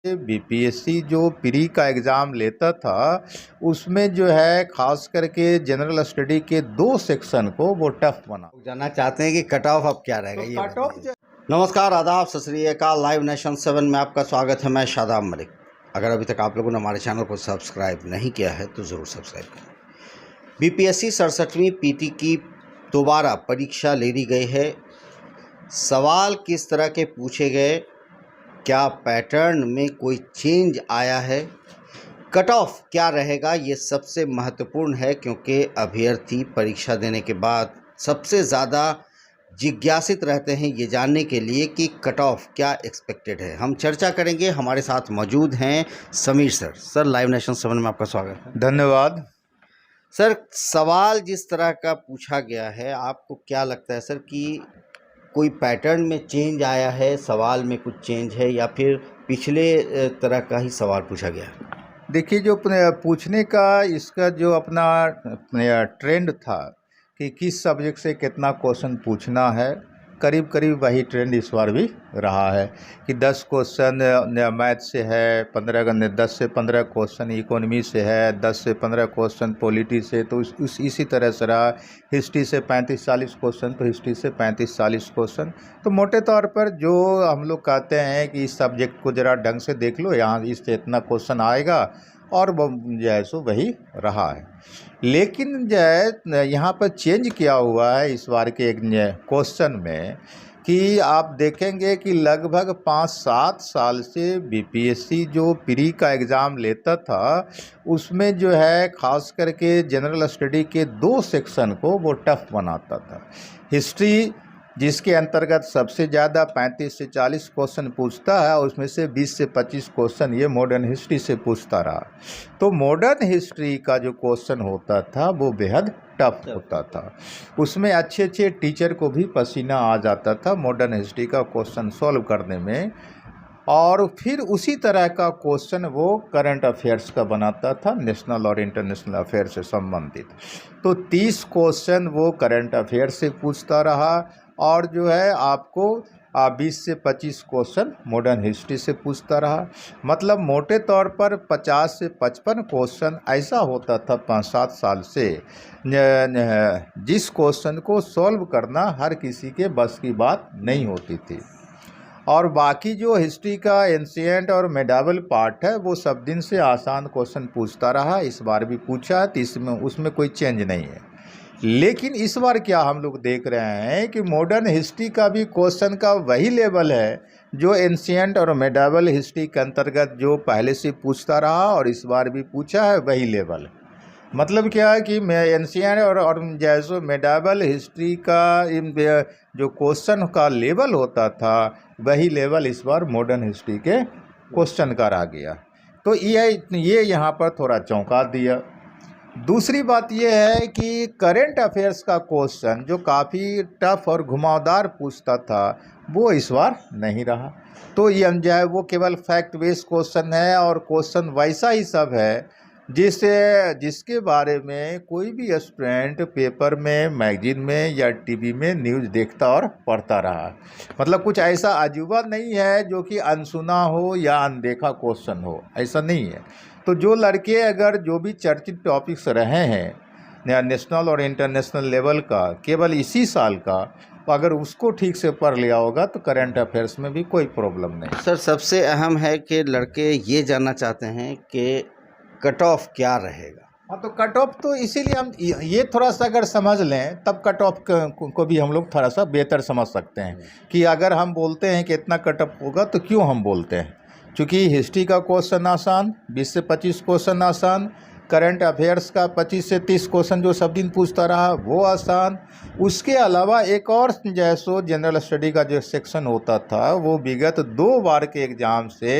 BPSC जो pre का exam लेता था उसमें जो है खास करके जनरल स्टडी के 2 सेक्शन को वो टफ बना। जानना चाहते हैं कि कट ऑफ अब क्या रहेगा, ये कट ऑफ बताइए। नमस्कार, आदाब, सत श्री अकाल। लाइव नेशन 7 में आपका स्वागत है। मैं शादाब मलिक। अगर अभी तक आप लोगों ने हमारे चैनल को सब्सक्राइब नहीं किया है तो ज़रूर सब्सक्राइब करें। बीपीएससी 67वीं पीटी की दोबारा परीक्षा ले ली गई है। सवाल किस तरह के पूछे गए, क्या पैटर्न में कोई चेंज आया है, कट ऑफ क्या रहेगा, ये सबसे महत्वपूर्ण है, क्योंकि अभ्यर्थी परीक्षा देने के बाद सबसे ज़्यादा जिज्ञासित रहते हैं ये जानने के लिए कि कट ऑफ क्या एक्सपेक्टेड है। हम चर्चा करेंगे। हमारे साथ मौजूद हैं Sameer sir. Sir, live nation 7 में आपका स्वागत है। धन्यवाद। सर, सवाल जिस तरह का पूछा गया है, आपको क्या लगता है सर कि कोई पैटर्न में चेंज आया है, सवाल में कुछ चेंज है, या फिर पिछले तरह का ही सवाल पूछा गया है? देखिए, जो पूछने का इसका जो अपना ट्रेंड था कि किस सब्जेक्ट से कितना क्वेश्चन पूछना है, करीब करीब वही ट्रेंड इस बार भी रहा है कि 10 क्वेश्चन मैथ से है, 10 से 15 क्वेश्चन इकोनॉमी से है, 10 से 15 क्वेश्चन पॉलिटी से, तो इसी तरह से रहा। हिस्ट्री से 35-40 क्वेश्चन, तो हिस्ट्री से 35-40 क्वेश्चन। तो मोटे तौर पर जो हम लोग कहते हैं कि इस सब्जेक्ट को ज़रा ढंग से देख लो, यहाँ इससे इतना क्वेश्चन आएगा, और वो जो है सो वही रहा है। लेकिन जो है यहाँ पर चेंज किया हुआ है इस बार के एक क्वेश्चन में कि आप देखेंगे कि लगभग 5-7 साल से बीपीएससी जो प्री का एग्ज़ाम लेता था उसमें जो है खास करके जनरल स्टडी के 2 सेक्शन को वो टफ बनाता था। हिस्ट्री, जिसके अंतर्गत सबसे ज़्यादा 35 से 40 क्वेश्चन पूछता है, उसमें से 20 से 25 क्वेश्चन ये मॉडर्न हिस्ट्री से पूछता रहा। तो मॉडर्न हिस्ट्री का जो क्वेश्चन होता था वो बेहद टफ होता था। उसमें अच्छे अच्छे टीचर को भी पसीना आ जाता था मॉडर्न हिस्ट्री का क्वेश्चन सॉल्व करने में। और फिर उसी तरह का क्वेश्चन वो करंट अफेयर्स का बनाता था, नेशनल और इंटरनेशनल अफेयर से संबंधित। तो 30 क्वेश्चन वो करंट अफेयर से पूछता रहा, और जो है आपको 20 से 25 क्वेश्चन मॉडर्न हिस्ट्री से पूछता रहा। मतलब मोटे तौर पर 50 से 55 क्वेश्चन ऐसा होता था 5-7 साल से, जिस क्वेश्चन को सॉल्व करना हर किसी के बस की बात नहीं होती थी। और बाकी जो हिस्ट्री का एंशिएंट और मेडावल पार्ट है वो सब दिन से आसान क्वेश्चन पूछता रहा, इस बार भी पूछा है, तो उसमें कोई चेंज नहीं है। लेकिन इस बार क्या हम लोग देख रहे हैं कि मॉडर्न हिस्ट्री का भी क्वेश्चन का वही लेवल है जो एंशिएंट और मेडावल हिस्ट्री के अंतर्गत जो पहले से पूछता रहा और इस बार भी पूछा है, वही लेवल है। मतलब क्या है कि एंशिएंट और जैसो मेडावल हिस्ट्री का जो क्वेश्चन का लेवल होता था वही लेवल इस बार मॉडर्न हिस्ट्री के क्वेश्चन का रह गया। तो ये यहाँ पर थोड़ा चौंका दिया। दूसरी बात यह है कि करंट अफेयर्स का क्वेश्चन जो काफ़ी टफ और घुमावदार पूछता था वो इस बार नहीं रहा। तो ये जो है वो केवल फैक्ट बेस्ड क्वेश्चन है, और क्वेश्चन वैसा ही सब है जिसके बारे में कोई भी स्टूडेंट पेपर में, मैगजीन में या टीवी में न्यूज़ देखता और पढ़ता रहा। मतलब कुछ ऐसा अजूबा नहीं है जो कि अनसुना हो या अनदेखा क्वेश्चन हो, ऐसा नहीं है। तो जो लड़के अगर जो भी चर्चित टॉपिक्स रहे हैं नेशनल और इंटरनेशनल लेवल का केवल इसी साल का, तो अगर उसको ठीक से पढ़ लिया होगा तो करंट अफेयर्स में भी कोई प्रॉब्लम नहीं। सर, सबसे अहम है कि लड़के ये जानना चाहते हैं कि कट ऑफ क्या रहेगा। हाँ, तो कट ऑफ तो इसीलिए हम ये थोड़ा सा अगर समझ लें तब कट ऑफ को भी हम लोग थोड़ा सा बेहतर समझ सकते हैं कि अगर हम बोलते हैं कि इतना कट ऑफ होगा तो क्यों हम बोलते हैं। चूँकि हिस्ट्री का क्वेश्चन आसान, 20 से 25 क्वेश्चन आसान, करंट अफेयर्स का 25 से 30 क्वेश्चन जो सब दिन पूछता रहा वो आसान। उसके अलावा एक और जैसो जनरल स्टडी का जो सेक्शन होता था वो विगत 2 बार के एग्ज़ाम से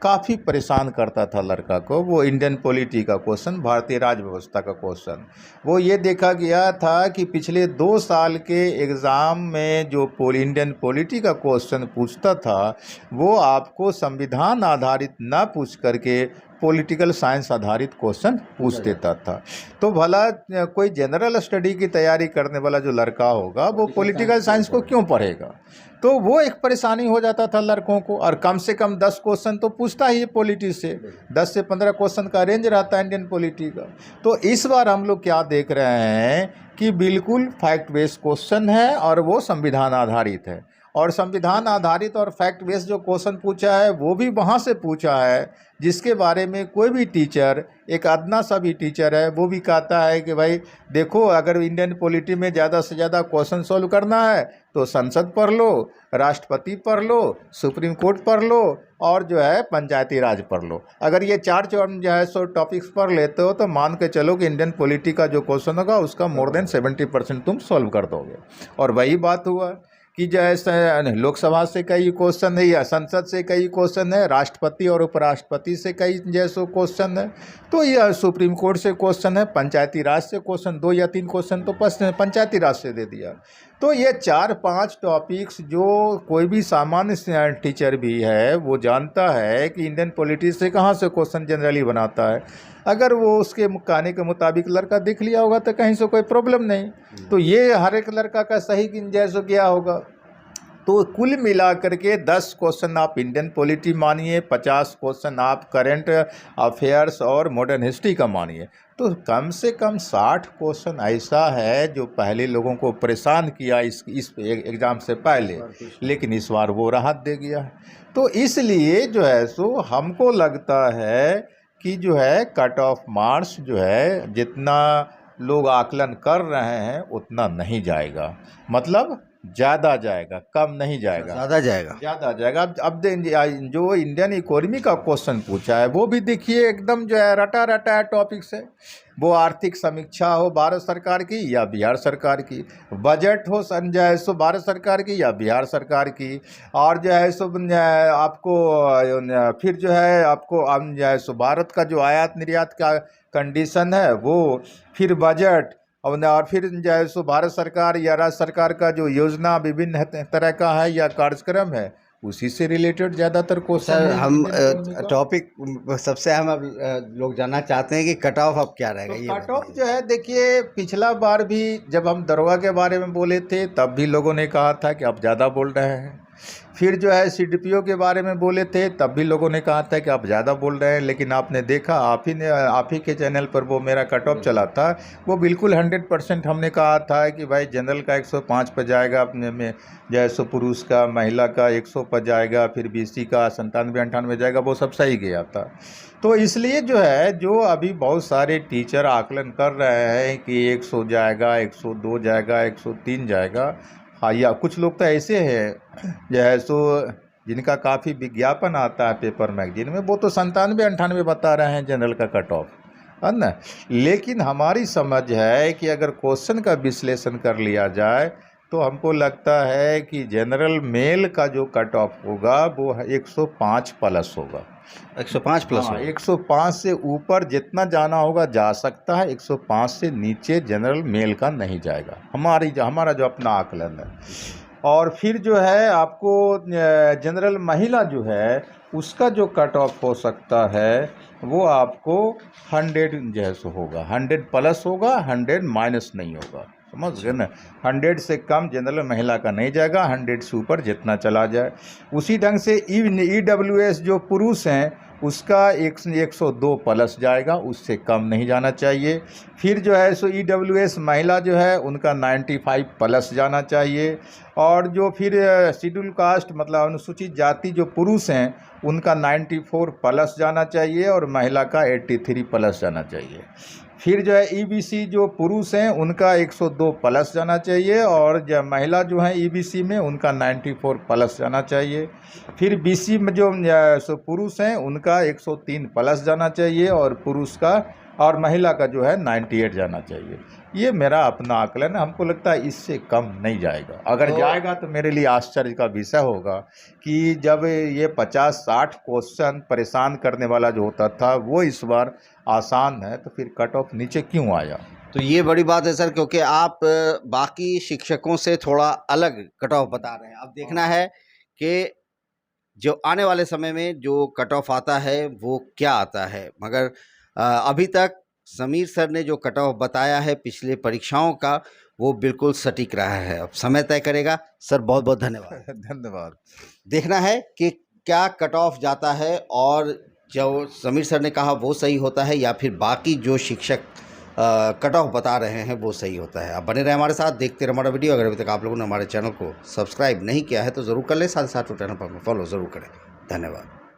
काफ़ी परेशान करता था लड़का को। वो इंडियन पॉलिटी का क्वेश्चन, भारतीय राज व्यवस्था का क्वेश्चन, वो ये देखा गया था कि पिछले 2 साल के एग्ज़ाम में जो इंडियन पॉलिटी का क्वेश्चन पूछता था वो आपको संविधान आधारित ना पूछ करके पॉलिटिकल साइंस आधारित क्वेश्चन पूछ देता था। तो भला कोई जनरल स्टडी की तैयारी करने वाला जो लड़का होगा वो पॉलिटिकल साइंस को क्यों पढ़ेगा? तो वो एक परेशानी हो जाता था लड़कों को। और कम से कम 10 क्वेश्चन तो पूछता ही है पॉलिटी से, 10 से 15 क्वेश्चन का रेंज रहता है इंडियन पॉलिटी का। तो इस बार हम लोग क्या देख रहे हैं कि बिल्कुल फैक्ट बेस्ड क्वेश्चन है और वो संविधान आधारित है। और संविधान आधारित और फैक्ट बेस्ड जो क्वेश्चन पूछा है वो भी वहाँ से पूछा है जिसके बारे में कोई भी टीचर, एक अदना सा भी टीचर है, वो भी कहता है कि भाई देखो, अगर इंडियन पॉलिटी में ज़्यादा से ज़्यादा क्वेश्चन सॉल्व करना है तो संसद पढ़ लो, राष्ट्रपति पढ़ लो, सुप्रीम कोर्ट पढ़ लो और जो है पंचायती राज पढ़ लो। अगर ये चार जो है सो टॉपिक्स पढ़ लेते हो तो मान के चलो कि इंडियन पॉलिटी का जो क्वेश्चन होगा उसका मोर देन 70% तुम सॉल्व कर दोगे। और वही बात हुआ कि जैसे लोकसभा से कई क्वेश्चन है या संसद से कई क्वेश्चन है, राष्ट्रपति और उपराष्ट्रपति से कई जैसे क्वेश्चन है, तो यह सुप्रीम कोर्ट से क्वेश्चन है, पंचायती राज से क्वेश्चन 2 या 3 क्वेश्चन तो पंचायती राज से दे दिया। तो ये 4-5 टॉपिक्स जो कोई भी सामान्य टीचर भी है वो जानता है कि इंडियन पॉलिटिक्स से कहाँ से क्वेश्चन जनरली बनाता है। अगर वो उसके कहने के मुताबिक लड़का देख लिया होगा तो कहीं से कोई प्रॉब्लम नहीं। तो ये हर एक लड़का का सही जैसे क्या होगा। तो कुल मिलाकर के 10 क्वेश्चन आप इंडियन पॉलिटी मानिए, 50 क्वेश्चन आप करंट अफेयर्स और मॉडर्न हिस्ट्री का मानिए, तो कम से कम 60 क्वेश्चन ऐसा है जो पहले लोगों को परेशान किया इस एग्ज़ाम से पहले, लेकिन इस बार वो राहत दे गया। तो इसलिए जो है सो हमको लगता है कि जो है कट ऑफ मार्क्स जो है जितना लोग आकलन कर रहे हैं उतना नहीं जाएगा, मतलब ज़्यादा जाएगा, कम नहीं जाएगा, ज़्यादा जाएगा, ज़्यादा जाएगा। अब जो इंडियन इकोनॉमी का क्वेश्चन पूछा है वो भी देखिए एकदम जो है रटा रटा है टॉपिक से। वो आर्थिक समीक्षा हो भारत सरकार की या बिहार सरकार की, बजट हो जो है सो भारत सरकार की या बिहार सरकार की, और जो है सो आपको फिर जो है आपको जो है सो भारत का जो आयात निर्यात का कंडीशन है वो, फिर बजट, और फिर जो है सो भारत सरकार या राज्य सरकार का जो योजना विभिन्न तरह का है या कार्यक्रम है उसी से रिलेटेड ज़्यादातर क्वेश्चन। सर हम टॉपिक सबसे अहम अब लोग जानना चाहते हैं कि कट ऑफ अब क्या रहेगा। ये कट ऑफ जो है देखिए, पिछला बार भी जब हम दरोगा के बारे में बोले थे तब भी लोगों ने कहा था कि आप ज़्यादा बोल रहे हैं। फिर जो है सीडीपीओ के बारे में बोले थे तब भी लोगों ने कहा था कि आप ज़्यादा बोल रहे हैं। लेकिन आपने देखा, आप ही के चैनल पर वो मेरा कट ऑफ चला था, वो बिल्कुल 100% हमने कहा था कि भाई जनरल का 105 पर जाएगा, अपने में जैसे पुरुष का, महिला का 100 पर जाएगा, फिर बीसी का 97-98 जाएगा, वो सब सही गया था। तो इसलिए जो है, जो अभी बहुत सारे टीचर आकलन कर रहे हैं कि 100 जाएगा, 102 जाएगा, 103 जाएगा, हाँ, या कुछ लोग तो ऐसे हैं जो है सो जिनका काफ़ी विज्ञापन आता है पेपर मैगजीन में, वो तो 97-98 बता रहे हैं जनरल का कट ऑफ, है ना। लेकिन हमारी समझ है कि अगर क्वेश्चन का विश्लेषण कर लिया जाए तो हमको लगता है कि जनरल मेल का जो कट ऑफ होगा वो 105 प्लस होगा। 105 प्लस, हाँ, 105 से ऊपर जितना जाना होगा जा सकता है, 105 से नीचे जनरल मेल का नहीं जाएगा, हमारा जो अपना आकलन है। और फिर जो है आपको जनरल महिला जो है उसका जो कट ऑफ हो सकता है वो आपको 100 जैसे होगा, 100 प्लस होगा, 100 माइनस नहीं होगा, समझ गए ना। 100 से कम जनरल महिला का नहीं जाएगा, 100 से ऊपर जितना चला जाए। उसी ढंग से EWS जो पुरुष हैं उसका 102 प्लस जाएगा, उससे कम नहीं जाना चाहिए। फिर जो है सो EWS महिला जो है उनका 95 प्लस जाना चाहिए। और जो फिर शेड्यूल कास्ट मतलब अनुसूचित जाति जो पुरुष हैं उनका 94 प्लस जाना चाहिए और महिला का 83 प्लस जाना चाहिए। फिर जो है EBC जो पुरुष हैं उनका 102 प्लस जाना चाहिए और जो महिला जो हैं EBC में उनका 94 प्लस जाना चाहिए। फिर BC में जो पुरुष हैं उनका 103 प्लस जाना चाहिए और पुरुष का और महिला का जो है 98 जाना चाहिए। ये मेरा अपना आकलन है, हमको लगता है इससे कम नहीं जाएगा। अगर जाएगा तो मेरे लिए आश्चर्य का विषय होगा कि जब ये 50-60 क्वेश्चन परेशान करने वाला जो होता था वो इस बार आसान है, तो फिर कट ऑफ नीचे क्यों आया। तो ये बड़ी बात है सर, क्योंकि आप बाकी शिक्षकों से थोड़ा अलग कट ऑफ बता रहे हैं। अब देखना है कि जो आने वाले समय में जो कट ऑफ आता है वो क्या आता है। मगर अभी तक समीर सर ने जो कट ऑफ बताया है पिछले परीक्षाओं का वो बिल्कुल सटीक रहा है। अब समय तय करेगा। सर बहुत बहुत धन्यवाद। धन्यवाद। देखना है कि क्या कट ऑफ जाता है और जो समीर सर ने कहा वो सही होता है या फिर बाकी जो शिक्षक कट ऑफ बता रहे हैं वो सही होता है। आप बने रहे हमारे साथ, देखते रहे हमारा वीडियो। अगर अभी तक आप लोगों ने हमारे चैनल को सब्सक्राइब नहीं किया है तो ज़रूर कर लें, साथ ही साथ चैनल पर फॉलो ज़रूर करें। धन्यवाद।